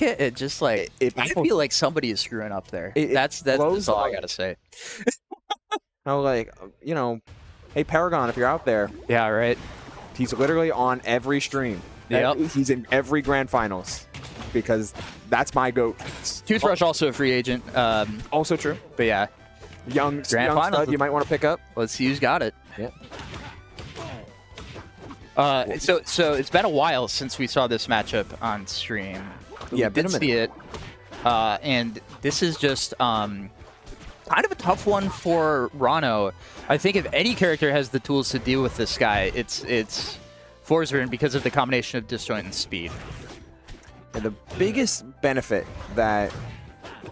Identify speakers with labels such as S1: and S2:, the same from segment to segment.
S1: It just like I feel like somebody is screwing up there. That's all I gotta say.
S2: How like hey Paragon, if you're out there,
S1: Yeah, right.
S2: he's literally on every stream.
S1: Yep.
S2: He's in every grand finals because that's my goat.
S1: Toothbrush also a free agent.
S2: Also true.
S1: But yeah,
S2: Young
S1: Grand finals.
S2: stud you might want to pick up.
S1: let's see who's got it.
S2: Yeah.
S1: So it's been a while since we saw this matchup on stream.
S2: Yeah,
S1: we did see it, and this is just kind of a tough one for Ranno. I think if any character has the tools to deal with this guy, it's Forsburn because of the combination of disjoint and speed.
S2: And the biggest benefit that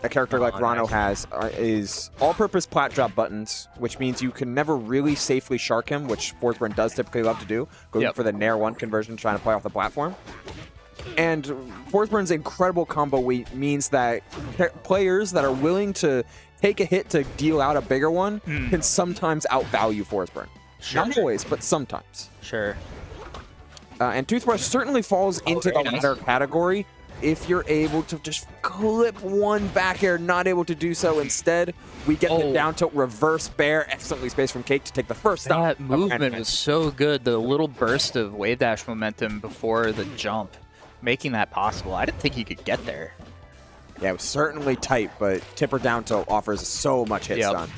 S2: a character like Ranno has is all-purpose plat drop buttons, which means you can never really safely shark him, which Forsburn does typically love to do, going for the Nair 1 conversion, trying to play off the platform. And Forsburn's incredible combo weight means that players that are willing to take a hit to deal out a bigger one can sometimes outvalue Forsburn.
S1: Sure.
S2: Not always, but sometimes.
S1: Sure.
S2: And Toothbrush certainly falls into the latter category. If you're able to just clip one back air, not able to do so instead, we get the down tilt reverse bear, excellently spaced from Cake to take the first stop.
S1: That movement was so good. The little burst of wave dash momentum before the jump, making that possible. I didn't think he could get there.
S2: Yeah, it was certainly tight, but tipper down tilt offers so much hit stun.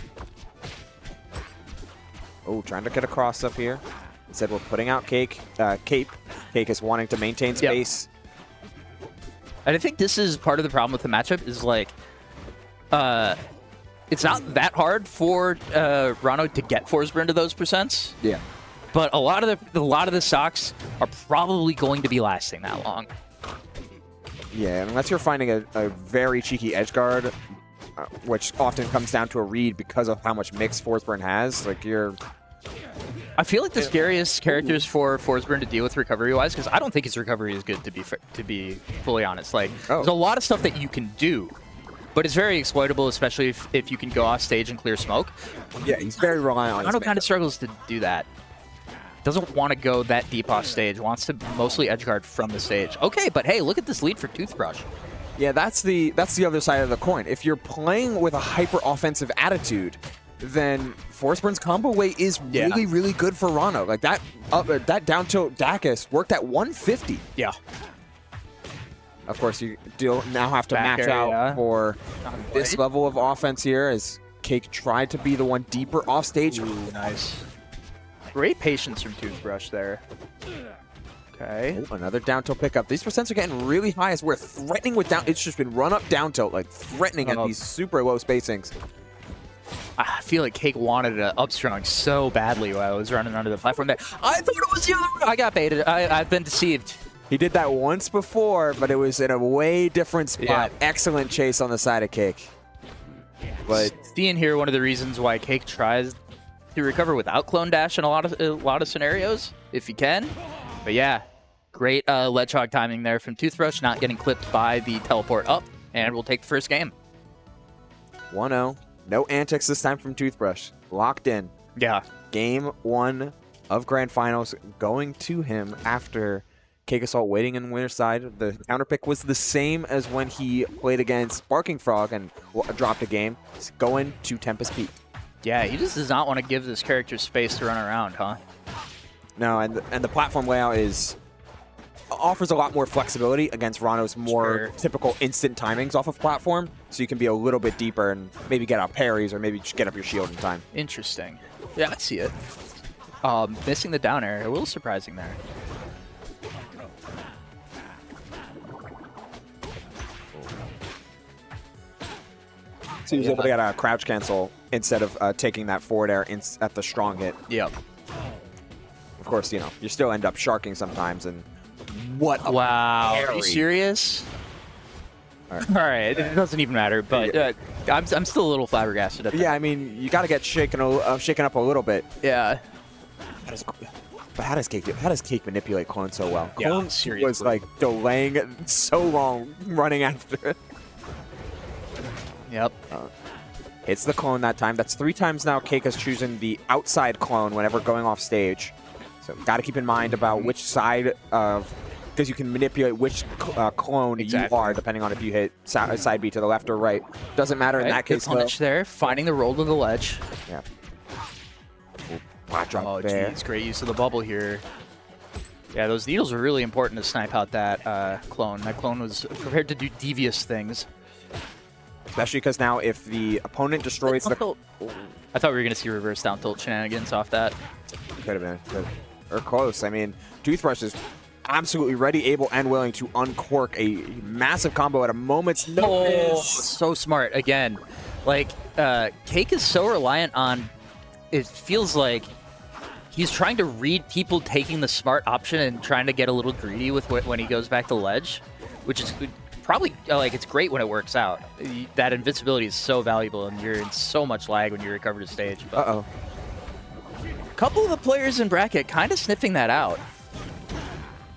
S2: Oh, trying to get across up here. Instead, we're putting out Cape. Cake is wanting to maintain space.
S1: And I think this is part of the problem with the matchup is like, it's not that hard for Ranno to get Forsburn to those percents.
S2: Yeah.
S1: But a lot of the stocks are probably going to be lasting that long.
S2: Yeah, unless you're finding a very cheeky edge guard, which often comes down to a read because of how much mix Forsburn has. Like
S1: I feel like the scariest characters for Forsburn to deal with recovery-wise, because I don't think his recovery is good, to be fully honest. Like, there's a lot of stuff that you can do, but it's very exploitable, especially if you can go off stage and clear smoke.
S2: Yeah, he's very reliant on his
S1: Ranno kind of struggles to do that. Doesn't want to go that deep off stage, wants to mostly edgeguard from the stage. Okay, but hey, look at this lead for Toothbrush.
S2: Yeah, that's the other side of the coin. If you're playing with a hyper-offensive attitude, then Forsburn's combo weight is really, really good for Ranno. Like that down tilt Dacus worked at 150.
S1: Yeah.
S2: Of course, you now have to match out for this level of offense here as Cake tried to be the one deeper off stage.
S1: Ooh, nice. Great patience from Toothbrush there. Okay.
S2: Oh, another down tilt pickup. These percents are getting really high as we're threatening with down. It's just been run up down tilt, like threatening at these super low spacings.
S1: I feel like Cake wanted an upstrong so badly while I was running under the platform there. I thought it was the other way. I got baited. I've been deceived.
S2: He did that once before, but it was in a way different spot. Yeah. Excellent chase on the side of Cake. But
S1: seeing here, one of the reasons why Cake tries to recover without clone dash in a lot of scenarios, if he can. But yeah, great ledge hog timing there from Toothbrush, not getting clipped by the teleport up, and we'll take the first game.
S2: 1-0. No antics this time from Toothbrush. Locked in.
S1: Yeah.
S2: Game 1 of Grand Finals going to him after CakeAssault waiting in the winner's side. The counter pick was the same as when he played against Barking Frog and dropped a game. It's going to Tempest Peak.
S1: Yeah, he just does not want to give this character space to run around, huh?
S2: No, and the platform layout offers a lot more flexibility against Ranno's more typical instant timings off of platform, so you can be a little bit deeper and maybe get out parries or maybe just get up your shield in time.
S1: Interesting. Yeah, I see it. Missing the down air, a little surprising there.
S2: So he was able to get a crouch cancel instead of taking that forward air at the strong hit.
S1: Yep.
S2: Of course, you still end up sharking sometimes, and what a
S1: parry. Are you serious? All right, it doesn't even matter, but I'm still a little flabbergasted at that.
S2: Yeah, I mean, you got to get shaken up a little bit.
S1: Yeah.
S2: But how does Cake manipulate Clone so well?
S1: Yeah,
S2: Clone was like delaying it so long, running after it.
S1: Yep.
S2: Hits the clone that time. That's 3 times now Cake has chosen the outside clone whenever going off stage. So got to keep in mind about which side of because you can manipulate which clone you are, depending on if you hit side B to the left or right. Doesn't matter in that case.
S1: Punish there, finding the roll to the ledge.
S2: Yeah. Flat drop
S1: Oh,
S2: there.
S1: geez, great use of the bubble here. Yeah, those needles are really important to snipe out that clone. That clone was prepared to do devious things.
S2: Especially because now if the opponent destroys the...
S1: I thought we were going to see reverse down tilt shenanigans off that.
S2: Could have been. Or close. I mean, Toothbrush is absolutely ready, able, and willing to uncork a massive combo at a moment's notice.
S1: Oh, so smart. Again, like, Cake is so reliant on... It feels like he's trying to read people taking the smart option and trying to get a little greedy with when he goes back to ledge, which is probably, like, it's great when it works out. That invincibility is so valuable, and you're in so much lag when you recover to stage.
S2: Uh-oh.
S1: A couple of the players in bracket kind of sniffing that out.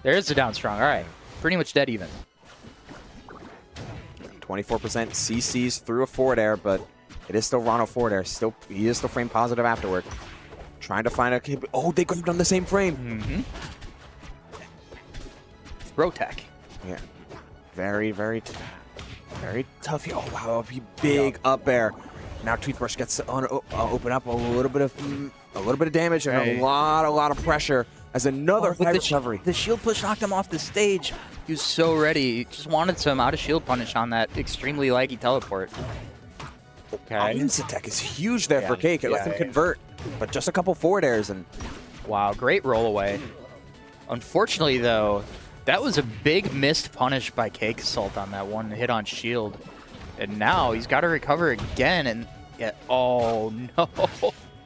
S1: There's the down strong. All right. Pretty much dead even.
S2: 24% CCs through a forward air, but it is still Ranno forward air. He is still frame positive afterward. Trying to find a... Oh, they could have done the same frame.
S1: Mm-hmm. Rotech.
S2: Yeah. Very, very tough. Oh, wow. That would be big up air. Now Toothbrush gets to open up a little bit of damage and a lot of pressure as another high recovery.
S1: The shield push knocked him off the stage. He was so ready. He just wanted some out of shield punish on that extremely laggy teleport. Okay.
S2: Instant tech is huge there for Cake. It lets him convert, but just a couple forward airs and...
S1: Wow, great roll away. Unfortunately, though, that was a big missed punish by CakeAssault on that one hit on shield. And now he's got to recover again, and oh no.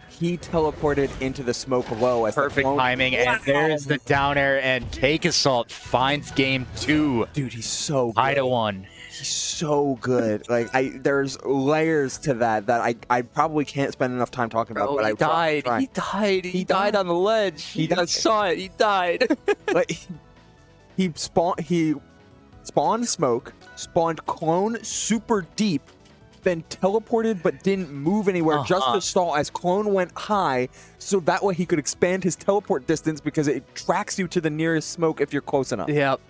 S2: He teleported into the smoke low. As
S1: perfect timing, and there's the down air, and CakeAssault finds game 2.
S2: Dude, he's so good.
S1: High to 1.
S2: He's so good. Like, there's layers to that I probably can't spend enough time talking about. But
S1: he died. He died on the ledge. He saw it. He died.
S2: Like, he spawned smoke, spawned clone super deep, then teleported but didn't move anywhere just to stall as clone went high, so that way he could expand his teleport distance because it tracks you to the nearest smoke if you're close enough.
S1: Yep.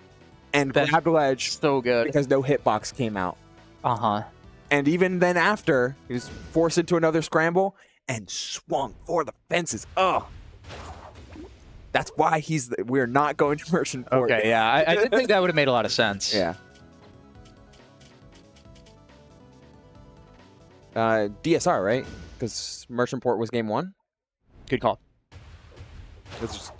S2: And grabbed the ledge.
S1: So good.
S2: Because no hitbox came out.
S1: Uh-huh.
S2: And even then after, he was forced into another scramble and swung for the fences. Oh. That's why we're not going to Merchant Port.
S1: Okay, yeah. I didn't think that would have made a lot of sense.
S2: Yeah. DSR, right? Because Merchant Port was game 1?
S1: Good call. That's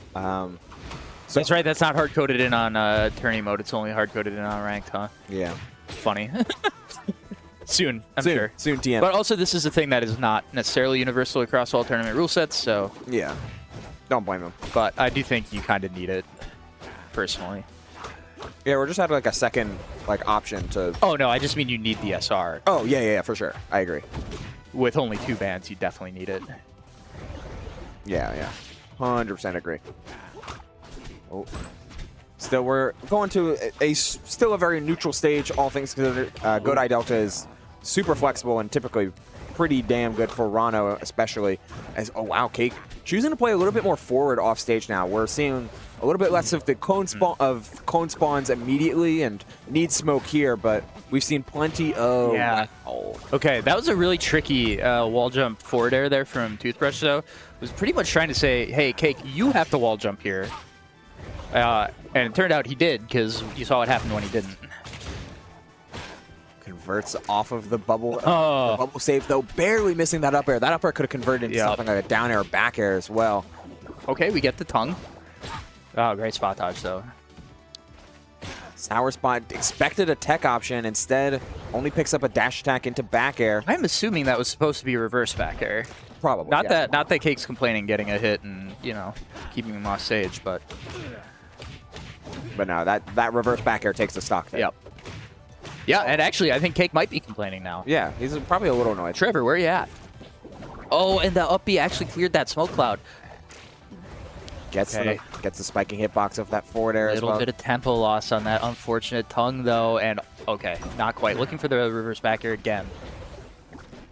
S1: right. That's not hard-coded in on tourney mode. It's only hard-coded in on ranked, huh?
S2: Yeah.
S1: Funny. Soon, I'm sure.
S2: Soon, TM.
S1: But also, this is a thing that is not necessarily universal across all tournament rule sets, so...
S2: Yeah. Don't blame him.
S1: But I do think you kind of need it, personally.
S2: Yeah, we're just having like a second option to...
S1: Oh, no, I just mean you need the SR.
S2: Oh, yeah, for sure. I agree.
S1: With only 2 bans, you definitely need it.
S2: Yeah. 100% agree. Oh. Still, we're going to still a very neutral stage, all things considered. GoAII Delta is super flexible and typically pretty damn good for Ranno, especially as, oh wow, Cake choosing to play a little bit more forward off stage now. We're seeing a little bit less of the clone spawns immediately and need smoke here, but we've seen plenty of...
S1: Yeah. Okay, that was a really tricky wall jump forward air there from Toothbrush, though. It was pretty much trying to say, hey, Cake, you have to wall jump here. And it turned out he did, because you saw what happened when he didn't.
S2: Converts off of the bubble. The bubble save, though, barely missing that up air. That up air could have converted into something like a down air or back air as well.
S1: Okay, we get the tongue. Oh, great spot dodge, though.
S2: Sour spot expected a tech option. Instead, only picks up a dash attack into back air.
S1: I'm assuming that was supposed to be reverse back air.
S2: Probably.
S1: Not that Cake's complaining getting a hit and, keeping him off stage, but...
S2: But no, that reverse back air takes the stock there.
S1: Yep. Yeah, and actually, I think Cake might be complaining now.
S2: Yeah, he's probably a little annoyed.
S1: Trevor, where are you at? Oh, and the up B actually cleared that smoke cloud.
S2: Gets the spiking hitbox of that forward air as well.
S1: A little bit of tempo loss on that unfortunate tongue, though, and okay, not quite. Looking for the reverse back air again.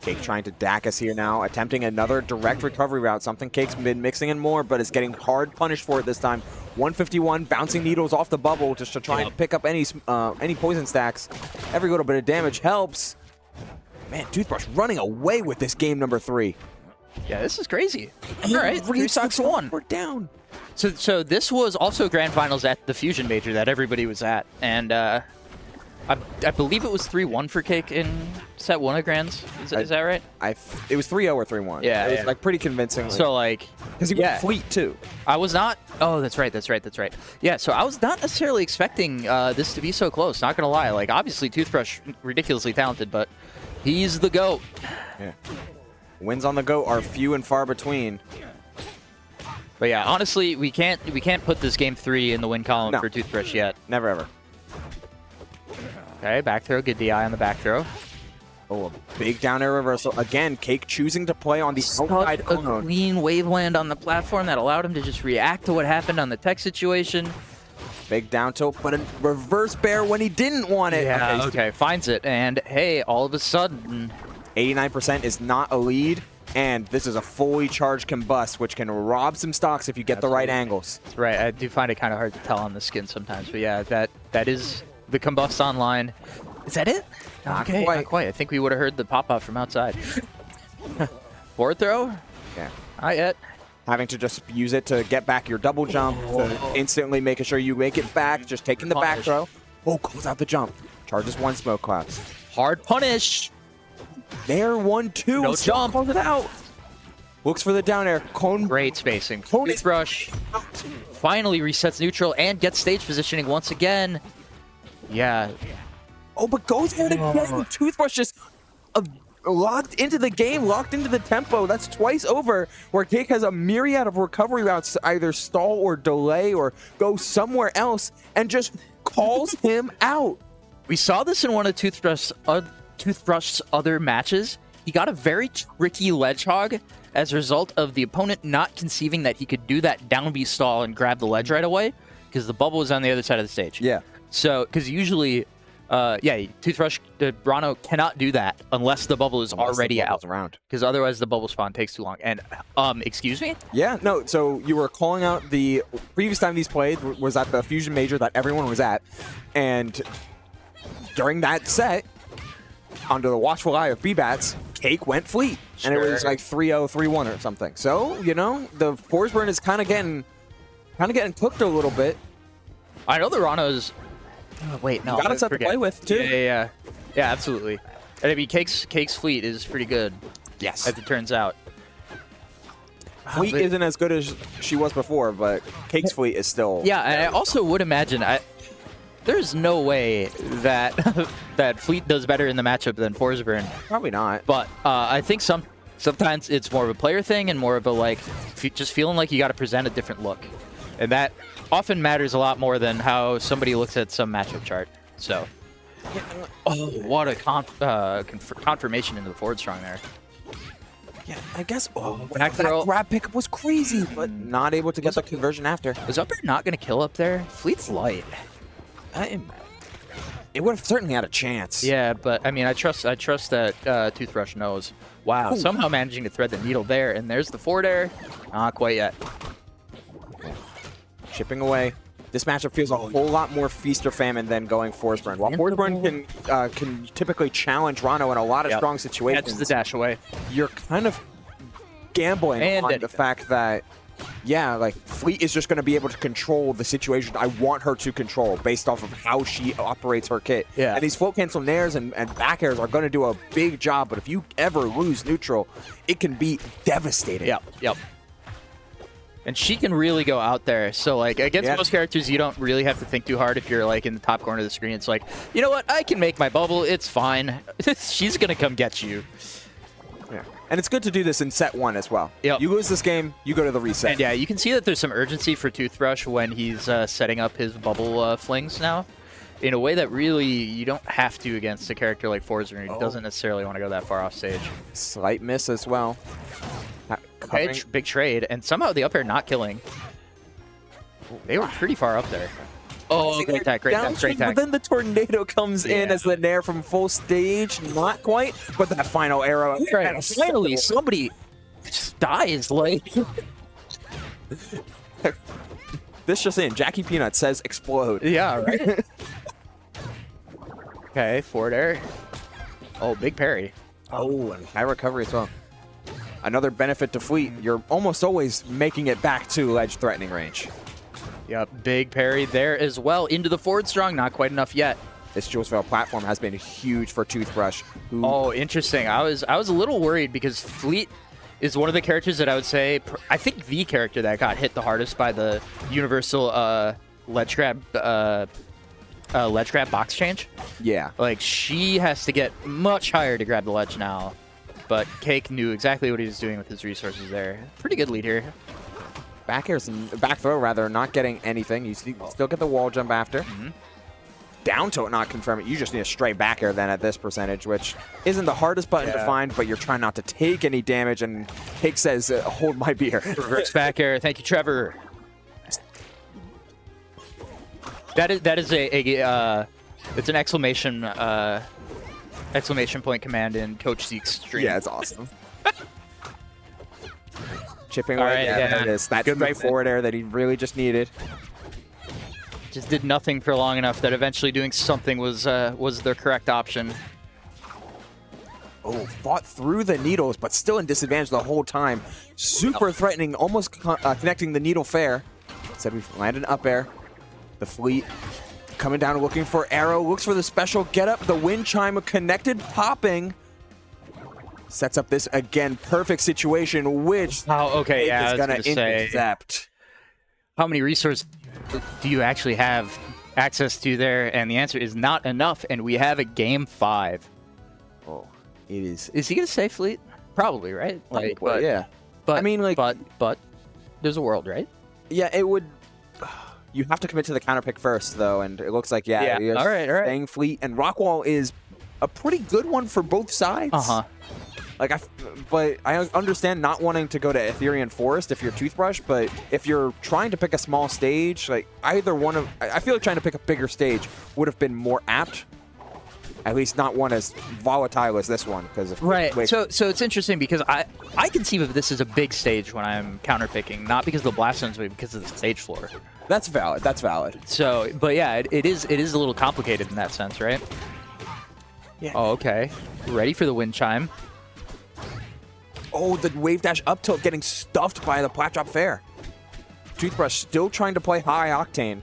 S2: Cake trying to dack us here now, attempting another direct recovery route, something Cake's been mixing in more, but is getting hard punished for it this time. 151, bouncing needles off the bubble just to try and pick up any poison stacks. Every little bit of damage helps. Man, Toothbrush running away with this game number 3.
S1: Yeah, this is crazy. All right, 3 stocks to 1.
S2: We're down.
S1: So this was also grand finals at the Fusion Major that everybody was at, and I believe it was 3-1 for Cake in set 1 of Grands. Is that right?
S2: It was 3-0 or 3-1.
S1: Yeah,
S2: it was like pretty convincingly.
S1: So like,
S2: because he went Fleet too.
S1: I was not. Oh, that's right. Yeah, so I was not necessarily expecting this to be so close. Not gonna lie. Like, obviously Toothbrush ridiculously talented, but he's the GOAT.
S2: Yeah. Wins on the GOAT are few and far between.
S1: But yeah, honestly, we can't put this game 3 in the win column for Toothbrush yet.
S2: Never ever.
S1: Okay, back throw. Good DI on the back throw.
S2: Oh, a big down air reversal. Again, Cake choosing to play on the outside
S1: a clean wave land on the platform that allowed him to just react to what happened on the tech situation.
S2: Big down tilt, but a reverse bear when he didn't want it.
S1: Yeah, okay, finds it. And hey, all of a sudden,
S2: 89% is not a lead. And this is a fully charged combust, which can rob some stocks if you get the right angles.
S1: That's right. I do find it kind of hard to tell on the skin sometimes. But yeah, that is the combust online. Is that it?
S2: Not
S1: Okay,
S2: quite.
S1: not quite. I think we would have heard the pop-up from outside. Forward throw?
S2: Yeah.
S1: Not yet.
S2: Having to just use it to get back your double jump, to instantly making sure you make it back, just taking the back throw. Oh, close out the jump. Charges 1 smoke cloud.
S1: Hard punish.
S2: There, 1-2.
S1: No jump.
S2: Close it out. Looks for the down air. Cone.
S1: Great spacing.
S2: Cone
S1: Toothbrush finally resets neutral and gets stage positioning once again. Yeah.
S2: Oh, but goes for it again. Toothbrush just locked into the game, locked into the tempo. That's twice over, where Cake has a myriad of recovery routes to either stall or delay or go somewhere else, and just calls him out.
S1: We saw this in one of Toothbrush's other matches. He got a very tricky ledge hog as a result of the opponent not conceiving that he could do that down B stall and grab the ledge right away, because the bubble was on the other side of the stage.
S2: Yeah.
S1: So, because usually, Toothbrush, Ranno cannannot do that unless the bubble is already out. Because otherwise the bubble spawn takes too long. And, excuse me?
S2: Yeah, no, so you were calling out the previous time these played was at the Fusion Major that everyone was at. And during that set, under the watchful eye of B-Bats, Cake went Fleet. Sure. And it was like 3-0, 3-1 or something. So, you know, the Forsburn is kind of getting cooked a little bit.
S1: I know the Ranno's... Oh, wait, no.
S2: You got a set to play with, too.
S1: Yeah, absolutely. And I mean, Cake's Fleet is pretty good.
S2: Yes.
S1: As it turns out.
S2: Fleet isn't as good as she was before, but Cake's Fleet is still...
S1: Yeah, and I also would imagine... There's no way that that Fleet does better in the matchup than Forsburn.
S2: Probably not.
S1: But I think sometimes it's more of a player thing and more of a, like, just feeling like you got to present a different look. And that often matters a lot more than how somebody looks at some matchup chart. So, oh, what a confirmation into the forward strong there.
S2: Yeah, I guess
S1: back
S2: that
S1: throw.
S2: grab pickup was crazy, but not able to get the conversion after.
S1: Was up air not going to kill up there? Fleet's light.
S2: It would have certainly had a chance.
S1: Yeah, but I mean, I trust that Toothbrush knows. Wow, somehow managing to thread the needle there, and there's the forward air. Not quite yet.
S2: Chipping away. This matchup feels a whole lot more feast or famine than going Forsburn. While Forsburn can typically challenge Ranno in a lot of strong situations,
S1: that's the dash away.
S2: You're kind of gambling on the fact that, yeah, like, Fleet is just going to be able to control the situation I want her to control based off of how she operates her kit.
S1: Yeah.
S2: And these float cancel nairs and back airs are going to do a big job, but if you ever lose neutral, it can be devastating.
S1: Yep. And she can really go out there. So, like, against most characters, you don't really have to think too hard if you're, like, in the top corner of the screen. It's like, you know what? I can make my bubble. It's fine. She's going to come get you.
S2: Yeah. And it's good to do this in set 1 as well.
S1: Yep.
S2: You lose this game, you go to the reset.
S1: And yeah, you can see that there's some urgency for Toothbrush when he's setting up his bubble flings now, in a way that really you don't have to against a character like Forsburn, who doesn't necessarily want to go that far off stage.
S2: Slight miss as well.
S1: Okay, big trade, and somehow the up air not killing. They were pretty far up there. Oh, great tech, great tech, great tech.
S2: But then the tornado comes in as the nair from full stage. Not quite, but that final arrow.
S1: Right. Finally, somebody just dies. Like
S2: this just in. Jackie Peanut says explode.
S1: yeah, right. Okay, forward air. Oh, big parry.
S2: Oh, and high recovery as well. Another benefit to Fleet, you're almost always making it back to ledge threatening range.
S1: Yep, big parry there as well. Into the forward strong, not quite enough yet.
S2: This Jules Vale platform has been huge for Toothbrush. Who...
S1: Oh, interesting. I was a little worried because Fleet is one of the characters that I would say, I think the character that got hit the hardest by the universal ledge grab box change.
S2: Yeah.
S1: Like, she has to get much higher to grab the ledge now. But Cake knew exactly what he was doing with his resources there. Pretty good lead here.
S2: Back throw rather, not getting anything. You still get the wall jump after. Down tilt not confirming. You just need a straight back air then at this percentage, which isn't the hardest button to find, but you're trying not to take any damage, and Cake says, hold my beer.
S1: Reverse back air. Thank you, Trevor. That is it's an exclamation point command in Coach Zeke's stream.
S2: Yeah, it's awesome. Chipping away. There it is. That straight forward air that he really just needed.
S1: Just did nothing for long enough that eventually doing something was the correct option.
S2: Oh, fought through the needles, but still in disadvantage the whole time. Super threatening, almost connecting the needle fair. Said we've landed up air. The Fleet coming down looking for arrow. Looks for the special get up. The wind chime connected, popping. Sets up this, again, perfect situation, which is going to intercept.
S1: How many resources do you actually have access to there? And the answer is not enough, and we have a game 5.
S2: Oh, it is.
S1: Is he going to say Fleet? Probably, right?
S2: Like, but, yeah.
S1: But
S2: I mean, like,
S1: but there's a world, right?
S2: Yeah, it would. You have to commit to the counter pick first, though, and it looks like
S1: all right.
S2: Staying Fleet, and Rockwall is a pretty good one for both sides. Like, but I understand not wanting to go to Etherean Forest if you're Toothbrush, but if you're trying to pick a small stage, like either one of, I feel like trying to pick a bigger stage would have been more apt. At least not one as volatile as this one, because
S1: so it's interesting because I conceive of this as a big stage when I'm counter picking, not because of the blast zones, but because of the stage floor.
S2: That's valid. That's valid.
S1: So, but yeah, it is a little complicated in that sense, right?
S2: Yeah.
S1: Oh, okay. Ready for the wind chime.
S2: Oh, the wave dash up tilt getting stuffed by the plat drop fair. Toothbrush still trying to play high octane.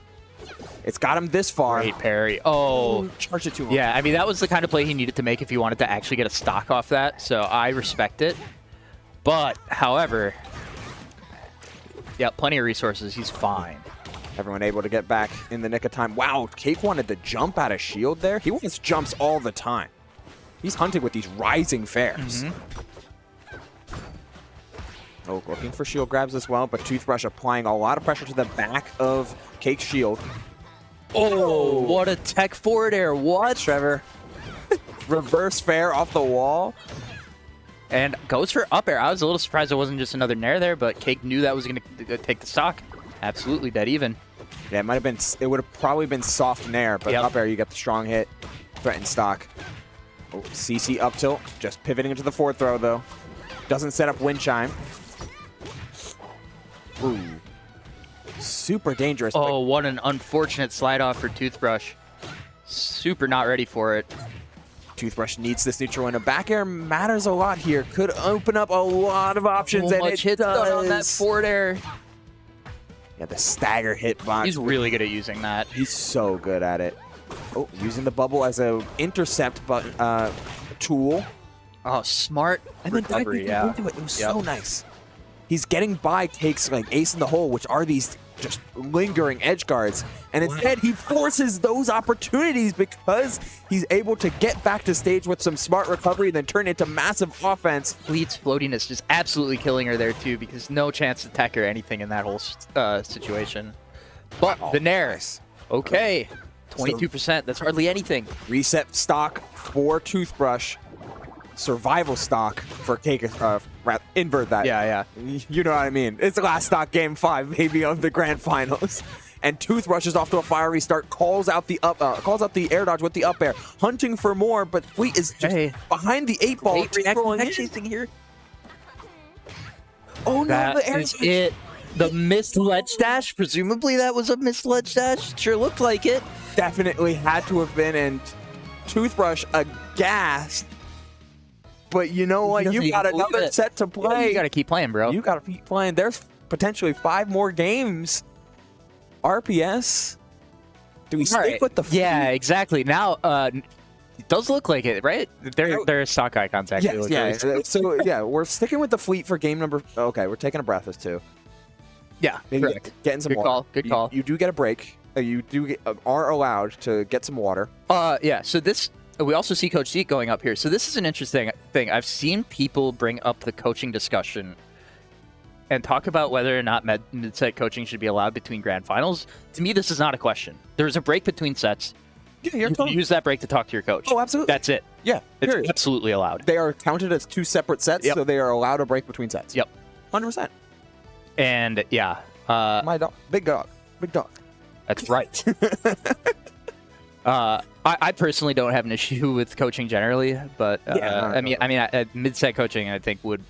S2: It's got him this far.
S1: Great parry. Oh.
S2: Charged it too long.
S1: Yeah, I mean, that was the kind of play he needed to make if he wanted to actually get a stock off that, so I respect it. But, however, yeah, plenty of resources. He's fine.
S2: Everyone able to get back in the nick of time. Wow, Cake wanted to jump out of shield there. He wants jumps all the time. He's hunting with these rising fares. Oh, looking for shield grabs as well, but Toothbrush applying a lot of pressure to the back of Cake's shield.
S1: Oh, what a tech forward air. What?
S2: Trevor. Reverse fair off the wall.
S1: And goes for up air. I was a little surprised it wasn't just another nair there, but Cake knew that was going to take the stock. Absolutely dead even.
S2: Yeah, it would have probably been soft nair, but up air you get the strong hit. Threatened stock. Oh, CC up tilt. Just pivoting into the forward throw, though. Doesn't set up wind chime. Ooh. Super dangerous.
S1: Oh, what an unfortunate slide off for Toothbrush. Super not ready for it.
S2: Toothbrush needs this neutral, and a back air matters a lot here. Could open up a lot of options, and it
S1: hit
S2: does.
S1: On that forward air.
S2: Yeah, the stagger hitbox.
S1: He's really good at using that.
S2: He's so good at it. Oh, using the bubble as a intercept button, tool.
S1: Oh, smart
S2: and then
S1: recovery,
S2: into it. It was so nice. He's getting by Cake's like ace in the hole, which are these just lingering edge guards, and instead he forces those opportunities because he's able to get back to stage with some smart recovery and then turn into massive offense.
S1: Fleet's floatiness just absolutely killing her there too, because no chance to tech or anything in that whole situation. But the nair, okay, 22%. That's hardly anything.
S2: Reset stock for Toothbrush. Survival stock for Cake. Invert that.
S1: Yeah.
S2: You know what I mean. It's the last stock game 5, maybe, of the grand finals. and Toothbrush is off to a fiery start, calls out the air dodge with the up air, hunting for more, but Fleet is just behind the 8-ball.
S1: Chasing here.
S2: Oh no,
S1: That
S2: the air
S1: is it. The missed ledge dash. Presumably that was a missed ledge dash. Sure looked like it.
S2: definitely had to have been, and Toothbrush aghast. But you know what? You've got another set to play.
S1: You got to keep playing, bro.
S2: You got to keep playing. There's potentially 5 more games. RPS. Do we stick with the Fleet?
S1: Yeah, exactly. Now, it does look like it, right? They're stock icons, actually.
S2: Yes, yeah. So, yeah, we're sticking with the Fleet for game number... Okay, we're taking a breath as 2.
S1: Yeah,
S2: maybe getting some water.
S1: Good call.
S2: You do get a break. You are allowed to get some water.
S1: Yeah, so this... We also see Coach Zeke going up here. So this is an interesting thing. I've seen people bring up the coaching discussion and talk about whether or not mid-set coaching should be allowed between grand finals. To me, this is not a question. There's a break between sets.
S2: Yeah,
S1: you can use that break to talk to your coach.
S2: Oh, absolutely.
S1: That's it.
S2: Yeah,
S1: it's absolutely allowed.
S2: They are counted as 2 separate sets, so they are allowed a break between sets.
S1: Yep.
S2: 100%.
S1: And, yeah.
S2: My dog. Big dog. Big dog.
S1: That's right. I personally don't have an issue with coaching generally, but I mean, mid-set coaching I think would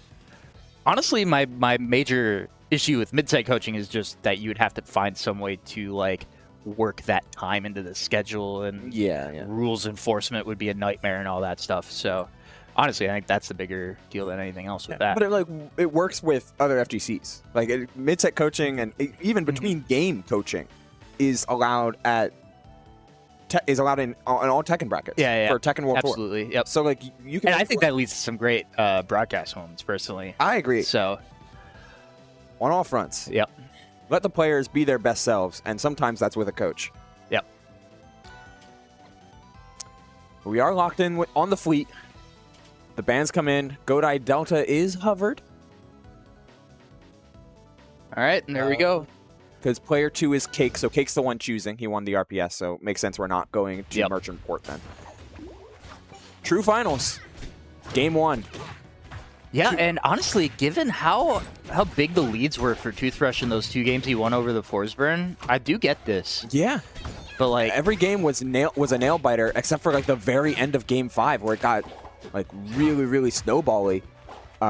S1: honestly my major issue with mid-set coaching is just that you would have to find some way to like work that time into the schedule, and rules enforcement would be a nightmare and all that stuff. So honestly, I think that's the bigger deal than anything else with that.
S2: But it works with other FGCs. Like mid-set coaching and even between game coaching is allowed in all Tekken brackets. For Tekken World Tour.
S1: Absolutely. Yep.
S2: So like you can.
S1: And I think that leads to some great broadcast moments. Personally,
S2: I agree.
S1: So
S2: on all fronts.
S1: Yep.
S2: Let the players be their best selves, and sometimes that's with a coach.
S1: Yep.
S2: We are locked in on the Fleet. The bands come in. Godai Delta is hovered.
S1: All right, and there we go.
S2: Because player 2 is Cake, so Cake's the one choosing. He won the RPS, so it makes sense we're not going to Merchant Port then. True finals. Game 1.
S1: Yeah, and honestly, given how big the leads were for Toothbrush in those 2 games he won over the Forsburn, I do get this.
S2: Yeah.
S1: But like
S2: every game was a nail biter, except for like the very end of game 5 where it got like really, really snowbally.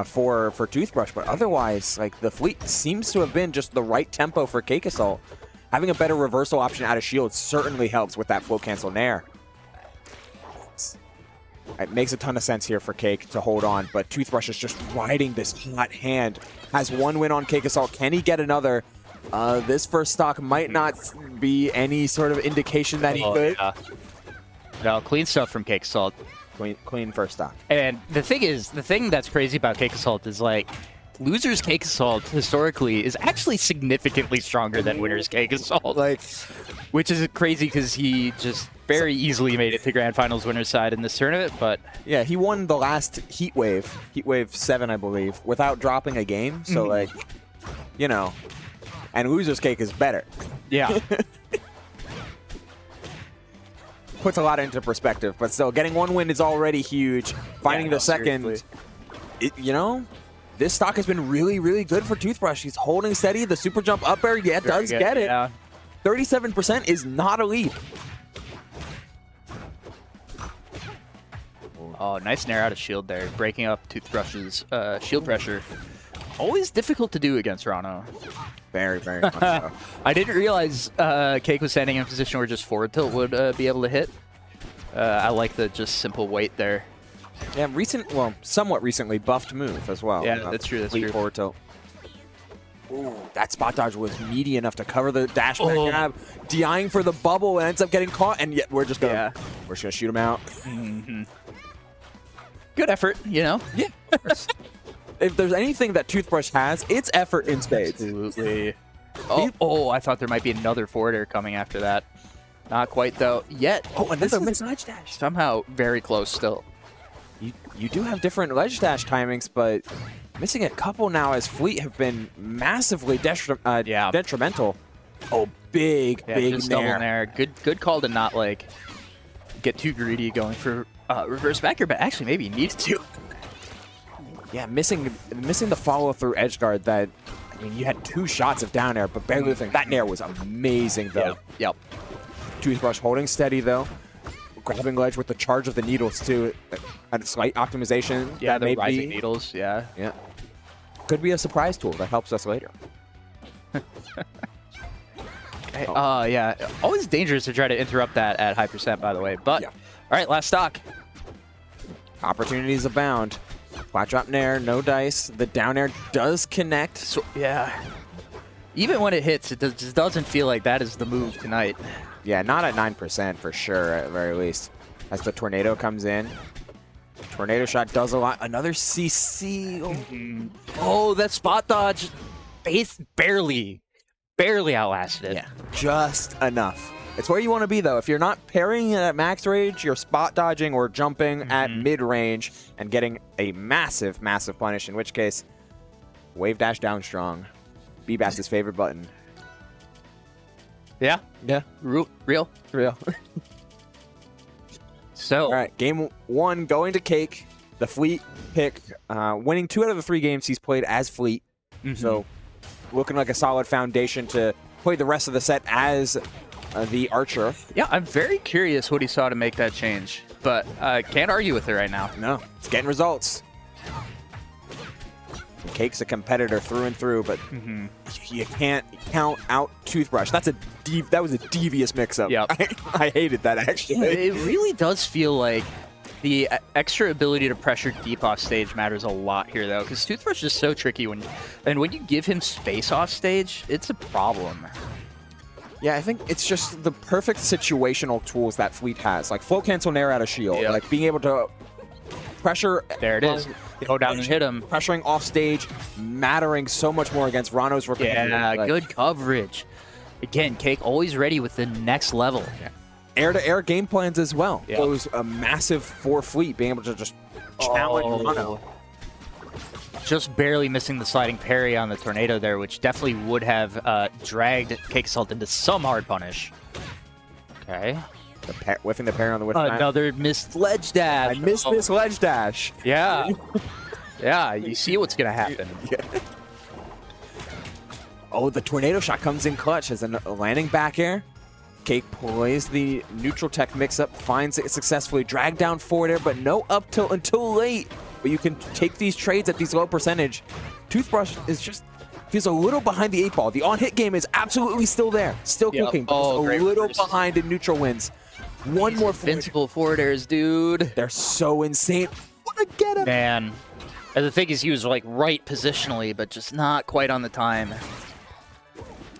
S2: For Toothbrush, but otherwise, like the Fleet seems to have been just the right tempo for CakeAssault. Having a better reversal option out of shield certainly helps with that flow cancel nair. It makes a ton of sense here for Cake to hold on, but Toothbrush is just riding this hot hand. Has 1 win on CakeAssault. Can he get another? This first stock might not be any sort of indication that he could.
S1: Yeah. No, clean stuff from CakeAssault.
S2: Clean first stock.
S1: And the thing that's crazy about CakeAssault is like losers CakeAssault historically is actually significantly stronger than winners CakeAssault.
S2: Like,
S1: which is crazy because he just very easily made it to Grand Finals winner's side in this tournament. But
S2: yeah, he won the last Heat Wave 7, I believe, without dropping a game. So like, you know, and losers Cake is better.
S1: Yeah.
S2: Puts a lot into perspective, but still, getting 1 win is already huge. Finding the second, you know, this stock has been really, really good for Toothbrush. He's holding steady. The super jump up air, does get it.
S1: Yeah.
S2: 37% is not a lead.
S1: Oh, nice nair out of shield there, breaking up Toothbrush's shield pressure. Always difficult to do against Ranno.
S2: Very, very much so.
S1: I didn't realize Cake was standing in a position where just forward tilt would be able to hit. I like the just simple wait there.
S2: Yeah, somewhat recently buffed move as well.
S1: Yeah, that's true. That's true.
S2: Forward tilt. Ooh, that spot dodge was meaty enough to cover the dash back grab. DIing for the bubble and ends up getting caught, and yet we're just gonna shoot him out.
S1: Good effort, you know.
S2: Yeah. If there's anything that Toothbrush has, it's effort in spades.
S1: Absolutely. Oh, I thought there might be another forward air coming after that. Not quite, though, yet.
S2: Oh, and this is a ledge dash.
S1: Somehow very close still.
S2: You do have different ledge dash timings, but missing a couple now as Fleet have been massively detrimental. Oh, big
S1: just double
S2: nair.
S1: nair. Good call to not, like, get too greedy going for reverse backer, but actually maybe you needed to.
S2: Yeah, missing the follow-through edge guard that I mean, you had 2 shots of down air, but barely thing. That nair was amazing, though.
S1: Yep.
S2: Toothbrush holding steady, though. Grabbing ledge with the charge of the needles, too. Had a slight optimization.
S1: Yeah,
S2: that
S1: the
S2: may
S1: rising
S2: be,
S1: needles, yeah.
S2: Yeah. Could be a surprise tool that helps us later.
S1: Yeah. Always dangerous to try to interrupt that at high percent, by the way. But, all right, last stock.
S2: Opportunities abound. Flat drop nair, no dice. The down air does connect.
S1: So, yeah. Even when it hits, it just doesn't feel like that is the move tonight.
S2: Yeah, not at 9% for sure, at the very least. As the tornado comes in. Tornado shot does a lot. Another CC.
S1: Oh, that spot dodge barely outlasted it.
S2: Yeah, just enough. It's where you want to be, though. If you're not parrying at max range, you're spot dodging or jumping at mid-range and getting a massive, massive punish, in which case, wave dash down strong. B-Bass's favorite button.
S1: Yeah?
S2: Yeah.
S1: Real. So.
S2: All right, game 1 going to Cake. The Fleet pick, winning 2 out of the 3 games he's played as Fleet. So looking like a solid foundation to play the rest of the set as the Archer.
S1: Yeah, I'm very curious what he saw to make that change, but can't argue with it right now.
S2: No, it's getting results. Cake's a competitor through and through, but you can't count out Toothbrush. That was a devious mix-up.
S1: Yep.
S2: I hated that, actually.
S1: It really does feel like the extra ability to pressure deep off stage matters a lot here, though, because Toothbrush is so tricky when you give him space off stage, it's a problem.
S2: Yeah, I think it's just the perfect situational tools that Fleet has, like float cancel nair out of shield, like being able to pressure.
S1: There it is. Go down and hit him.
S2: Pressuring off stage, mattering so much more against Ranno's recovery.
S1: Yeah, good coverage. Again, Cake always ready with the next level.
S2: Yeah. Air-to-air game plans as well. It was a massive for Fleet, being able to just challenge Ranno.
S1: Just barely missing the sliding parry on the tornado there, which definitely would have dragged CakeAssault into some hard punish. Okay.
S2: Whiffing the parry on the whiff time.
S1: Another missed ledge dash.
S2: I missed this ledge dash.
S1: Yeah. Yeah, you see what's going to happen.
S2: Oh, the tornado shot comes in clutch as a landing back air. Cake plays the neutral tech mix-up, finds it successfully, drag down forward air, but no up till until late. But you can take these trades at these low percentage. Toothbrush is just feels a little behind the 8-ball. The on-hit game is absolutely still there, still cooking, but just a little behind in neutral wins. One more
S1: invincible forward airs, dude.
S2: They're so insane. What a get him,
S1: man. And the thing is, he was like right positionally, but just not quite on the time.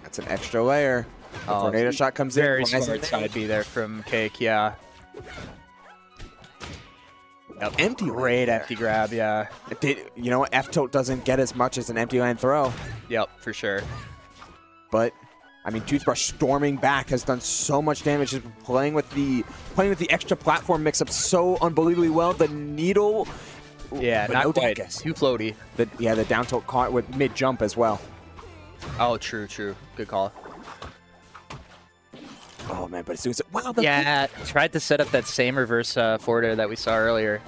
S2: That's an extra layer. The tornado shot comes in.
S1: Very smart side B there from Cake, yeah.
S2: Empty
S1: great empty grab, yeah.
S2: You know what? F-tilt doesn't get as much as an empty land throw.
S1: Yep, for sure.
S2: But I mean, Toothbrush storming back has done so much damage. Just playing with the extra platform mix-up so unbelievably well. The needle,
S1: yeah, not
S2: no
S1: quite too floaty.
S2: The down tilt caught with mid jump as well.
S1: Oh, true. Good call.
S2: Oh man, but as soon as wow,
S1: yeah, tried to set up that same reverse forward air that we saw earlier.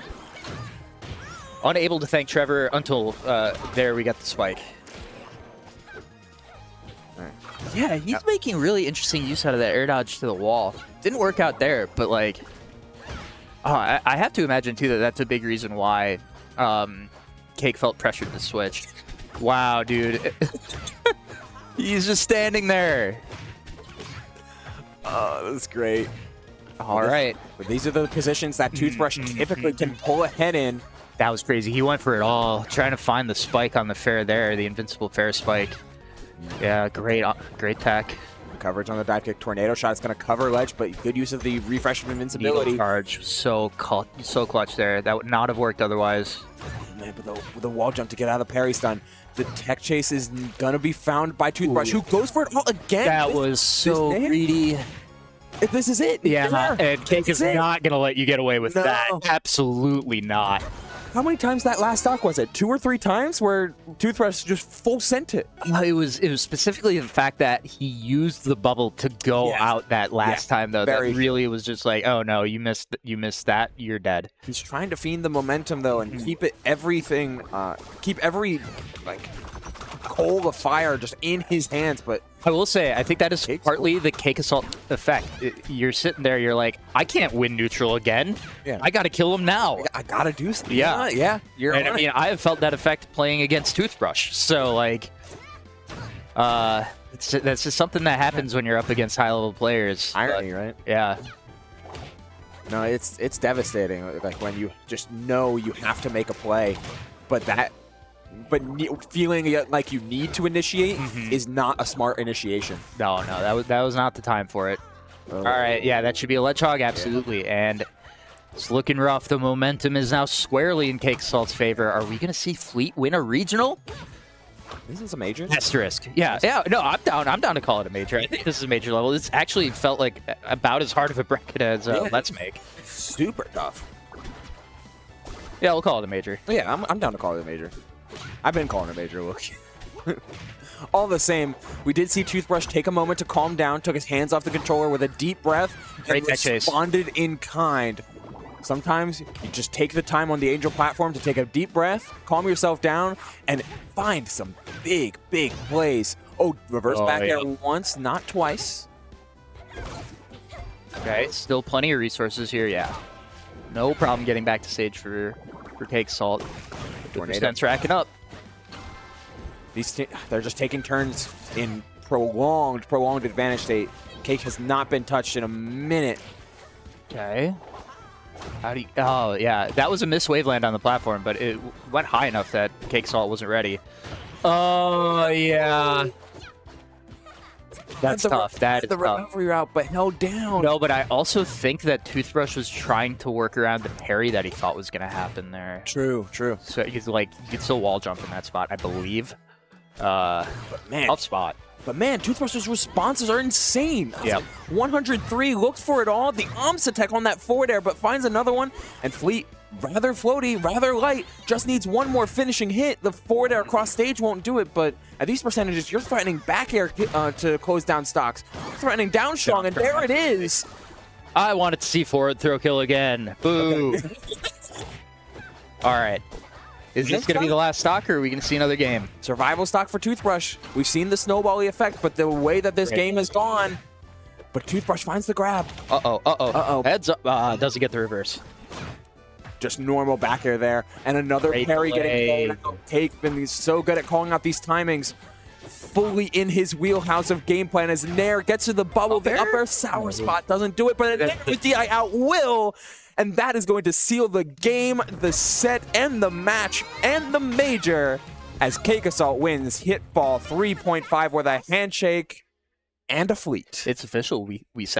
S1: Unable to thank Trevor until there we got the spike.
S2: Right.
S1: Yeah, he's making really interesting use out of that air dodge to the wall. Didn't work out there, but like, I have to imagine too that that's a big reason why Cake felt pressured to switch. Wow, dude. He's just standing there.
S2: Oh, that's great.
S1: All right.
S2: But these are the positions that Toothbrush typically can pull ahead in.
S1: That was crazy. He went for it all, trying to find the spike on the fair there, the invincible fair spike. Yeah, great tech.
S2: Coverage on the dive kick. Tornado shot is going to cover ledge, but good use of the refresh of invincibility.
S1: Needle charge, so clutch there. That would not have worked otherwise.
S2: Oh, man, but the wall jump to get out of the parry stun. The tech chase is going to be found by Toothbrush, who goes for it all again.
S1: That was so greedy.
S2: This is it.
S1: Yeah, and Cake is not going to let you get away with that. Absolutely not.
S2: How many times that last stock was it? 2 or 3 times where Toothbrush just full sent it?
S1: It was specifically the fact that he used the bubble to go out that last time, though. That really was just like, oh no, you missed that, you're dead.
S2: He's trying to feed the momentum though and keep every coal of fire just in his hands, but
S1: I will say, I think that is partly the CakeAssault effect. You're sitting there, you're like, I can't win neutral again.
S2: Yeah.
S1: I got to kill him now.
S2: I gotta do something.
S1: Yeah.
S2: Yeah.
S1: And I mean, I have felt that effect playing against Toothbrush. So, like, that's just something that happens when you're up against high-level players.
S2: Irony, right?
S1: Yeah.
S2: No, it's devastating. Like when you just know you have to make a play, but feeling like you need to initiate is not a smart initiation.
S1: No, that was not the time for it. All right, yeah, that should be a Ledgehog, absolutely. Yeah. And it's looking rough. The momentum is now squarely in CakeAssault's favor. Are we going to see Fleet win a regional?
S2: This is a major?
S1: Asterisk. Yeah. No, I'm down. I'm down to call it a major. I think this is a major level. This actually felt like about as hard of a bracket as Let's Make.
S2: Super tough.
S1: Yeah, we'll call it a major.
S2: Yeah, I'm down to call it a major. I've been calling it a major, look. All the same, we did see Toothbrush take a moment to calm down, took his hands off the controller with a deep breath, and responded in kind. Sometimes you just take the time on the Angel platform to take a deep breath, calm yourself down, and find some big, big plays. Oh, reverse back air once, not twice.
S1: Okay, still plenty of resources here, yeah. No problem getting back to stage for CakeAssault. Tornado's racking up.
S2: They're just taking turns in prolonged advantage state. Cake has not been touched in a minute.
S1: Okay. How do you... Oh, yeah. That was a miss waveland on the platform, but it went high enough that CakeAssault wasn't ready. Oh, yeah. That's tough. That is
S2: the
S1: tough.
S2: recovery route, but held down.
S1: No, but I also think that Toothbrush was trying to work around the parry that he thought was going to happen there.
S2: True.
S1: So he's like, you could still wall jump in that spot, I believe.
S2: But man,
S1: tough spot.
S2: But man, Toothbrush's responses are insane.
S1: Yeah.
S2: 103, looks for it all. The Omps attack on that forward air, but finds another one. And Fleet, rather floaty, rather light, just needs one more finishing hit. The forward air across stage won't do it, but at these percentages, you're threatening back air to close down stocks. You're threatening down strong, and there it is.
S1: I wanted to see forward throw kill again. Boo.
S2: Okay.
S1: All right. Is this going to be the last stock, or are we going to see another game?
S2: Survival stock for Toothbrush. We've seen the snowbally effect, but the way that this game has gone, but Toothbrush finds the grab.
S1: Uh-oh. Heads up. Doesn't get the reverse.
S2: Just normal back air there. And another parry getting called out. Cake, and he's so good at calling out these timings. Fully in his wheelhouse of game plan as Nair gets to the bubble. The up air sour spot doesn't do it, but the DI out will. And that is going to seal the game, the set, and the match, and the major as CakeAssault wins Hitfall 3.5 with a handshake and a fleet.
S1: It's official. We said